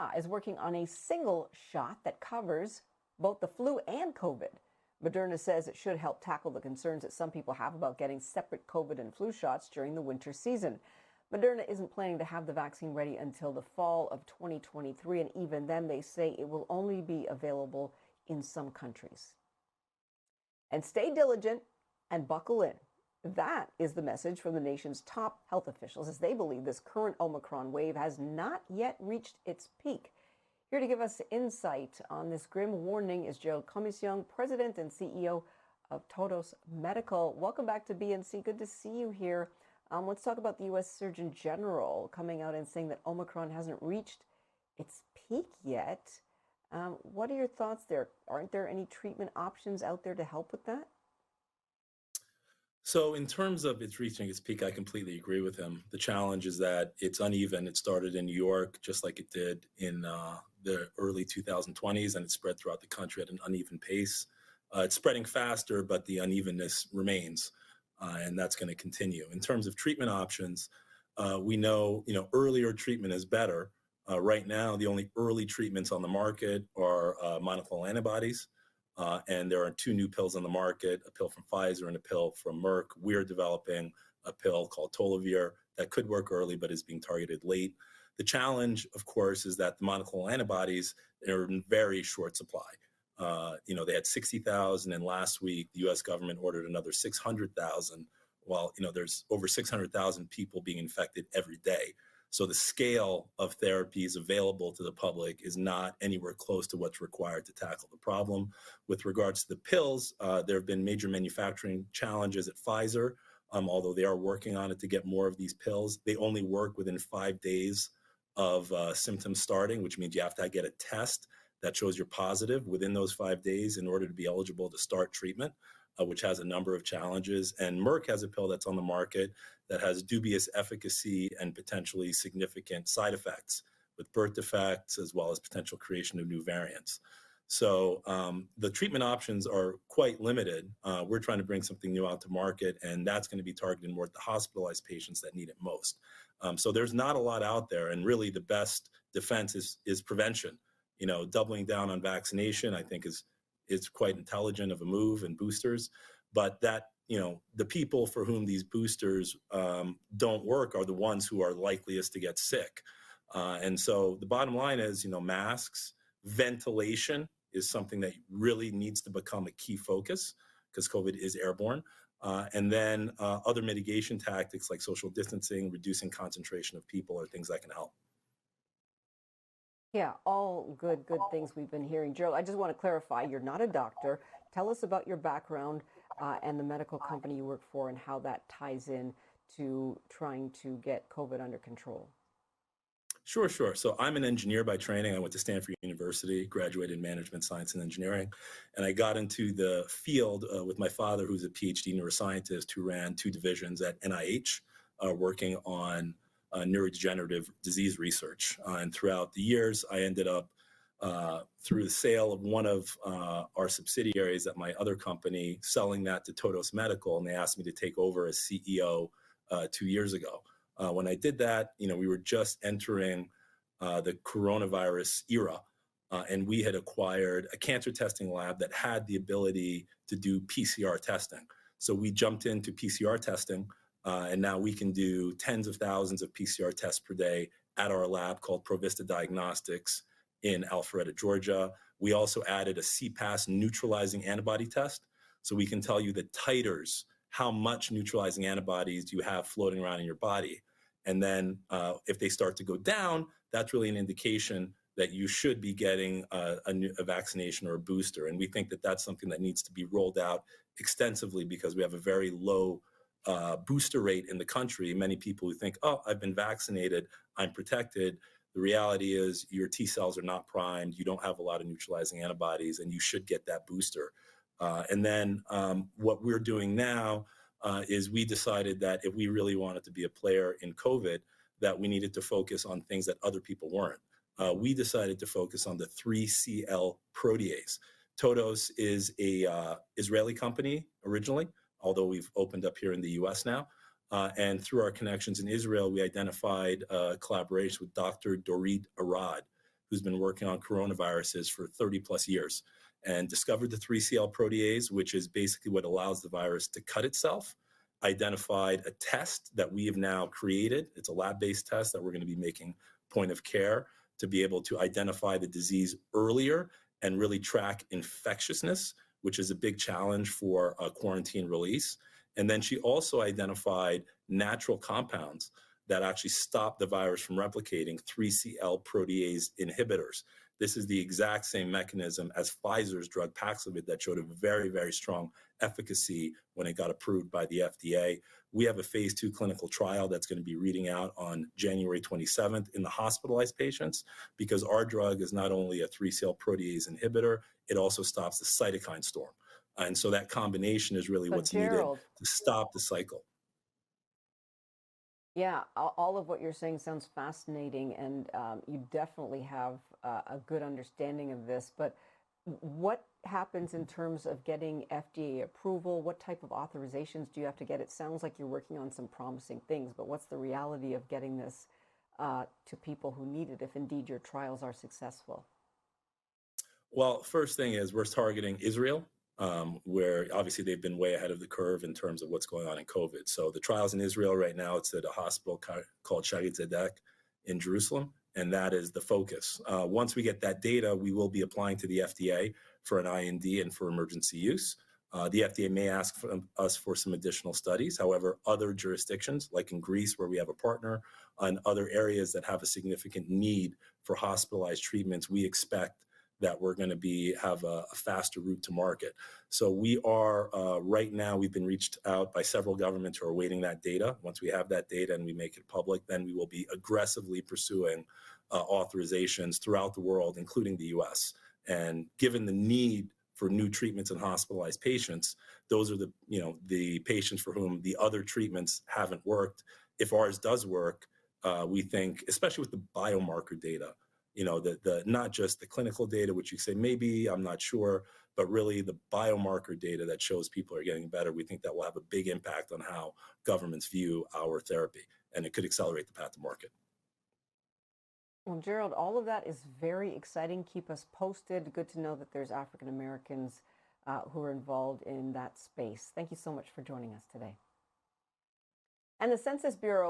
Moderna is working on a single shot that covers both the flu and COVID. Moderna says it should help tackle the concerns that some people have about getting separate COVID and flu shots during the winter season. Moderna isn't planning to have the vaccine ready until the fall of 2023, and even then, they say it will only be available in some countries. And stay diligent and buckle in. That is the message from the nation's top health officials, as they believe this current Omicron wave has not yet reached its peak. Here to give us insight on this grim warning is Gerald, Commissiong, President and CEO of Todos Medical. Welcome back to BNC. Good to see you here. Let's talk about the U.S. Surgeon General coming out and saying that Omicron hasn't reached its peak yet. What are your thoughts there? Aren't there any treatment options out there to help with that? So in terms of it's reaching its peak, I completely agree with him. The challenge is that it's uneven. It started in New York, just like it did in the early 2020s, and it spread throughout the country at an uneven pace. It's spreading faster, but the unevenness remains, and that's going to continue. In terms of treatment options, we know, earlier treatment is better. Right now, the only early treatments on the market are monoclonal antibodies. And there are two new pills on the market, a pill from Pfizer and a pill from Merck. We're developing a pill called Tolovir that could work early, but is being targeted late. The challenge, of course, is that the monoclonal antibodies are in very short supply. They had 60,000, and last week the U.S. government ordered another 600,000. While there's over 600,000 people being infected every day. So the scale of therapies available to the public is not anywhere close to what's required to tackle the problem. With regards to the pills, there have been major manufacturing challenges at Pfizer, although they are working on it to get more of these pills. They only work within 5 days of symptoms starting, which means you have to get a test that shows you're positive within those 5 days in order to be eligible to start treatment, which has a number of challenges. And Merck has a pill that's on the market that has dubious efficacy and potentially significant side effects with birth defects, as well as potential creation of new variants. So the treatment options are quite limited. We're trying to bring something new out to market, and that's going to be targeted more at the hospitalized patients that need it most. So there's not a lot out there, and really the best defense is prevention. Doubling down on vaccination, I think, is quite intelligent of a move, and boosters, but that the people for whom these boosters don't work are the ones who are likeliest to get sick. And so the bottom line is, masks, ventilation is something that really needs to become a key focus because COVID is airborne. And then other mitigation tactics like social distancing, reducing concentration of people are things that can help. Yeah, all good things we've been hearing. Gerald, I just want to clarify, you're not a doctor. Tell us about your background and the medical company you work for and how that ties in to trying to get COVID under control. Sure. So I'm an engineer by training. I went to Stanford University, graduated in management science and engineering, and I got into the field with my father, who's a PhD neuroscientist who ran 2 divisions at NIH, working on neurodegenerative disease research. And throughout the years, I ended up, through the sale of one of our subsidiaries at my other company, selling that to Todos Medical, and they asked me to take over as CEO 2 years ago. When I did that, we were just entering the coronavirus era, and we had acquired a cancer testing lab that had the ability to do PCR testing. So we jumped into PCR testing, and now we can do tens of thousands of PCR tests per day at our lab called Provista Diagnostics in Alpharetta, Georgia. We also added a CPAS neutralizing antibody test. So we can tell you the titers, how much neutralizing antibodies you have floating around in your body. And then if they start to go down, that's really an indication that you should be getting a vaccination or a booster. And we think that that's something that needs to be rolled out extensively because we have a very low booster rate in the country. Many people who think, oh, I've been vaccinated, I'm protected. The reality is your T cells are not primed. You don't have a lot of neutralizing antibodies, and you should get that booster. And then what we're doing now is we decided that if we really wanted to be a player in COVID, that we needed to focus on things that other people weren't. We decided to focus on the 3CL protease. Todos is a Israeli company originally, although we've opened up here in the US now. And through our connections in Israel, we identified a collaboration with Dr. Dorit Arad, who's been working on coronaviruses for 30 plus years and discovered the 3CL protease, which is basically what allows the virus to cut itself, identified a test that we have now created. It's a lab-based test that we're going to be making point of care to be able to identify the disease earlier and really track infectiousness, which is a big challenge for a quarantine release. And then she also identified natural compounds that actually stop the virus from replicating, 3CL protease inhibitors. This is the exact same mechanism as Pfizer's drug Paxlovid that showed a very, very strong efficacy when it got approved by the FDA. We have a phase 2 clinical trial that's going to be reading out on January 27th in the hospitalized patients, because our drug is not only a 3CL protease inhibitor, it also stops the cytokine storm. And so that combination is really So what's needed Gerald, to stop the cycle. yeah, all of what you're saying sounds fascinating, and you definitely have a good understanding of this. But what happens in terms of getting FDA approval? What type of authorizations do you have to get? It sounds like you're working on some promising things, but what's the reality of getting this to people who need it if indeed your trials are successful? Well, first thing is we're targeting Israel, where obviously they've been way ahead of the curve in terms of what's going on in COVID. So the trials in Israel right now, it's at a hospital called Shari Tzedek in Jerusalem, and that is the focus. Once we get that data, we will be applying to the FDA for an IND and for emergency use. The FDA may ask us for some additional studies. However, other jurisdictions, like in Greece, where we have a partner, and other areas that have a significant need for hospitalized treatments, we expect that we're going to have a faster route to market. So we are right now, we've been reached out by several governments who are awaiting that data. Once we have that data and we make it public, then we will be aggressively pursuing authorizations throughout the world, including the US. And given the need for new treatments in hospitalized patients, those are the patients for whom the other treatments haven't worked. If ours does work, we think, especially with the biomarker data, the not just the clinical data, which you say, maybe, I'm not sure, but really the biomarker data that shows people are getting better, we think that will have a big impact on how governments view our therapy, and it could accelerate the path to market. Well, Gerald, all of that is very exciting. Keep us posted. Good to know that there's African Americans who are involved in that space. Thank you so much for joining us today. And the Census Bureau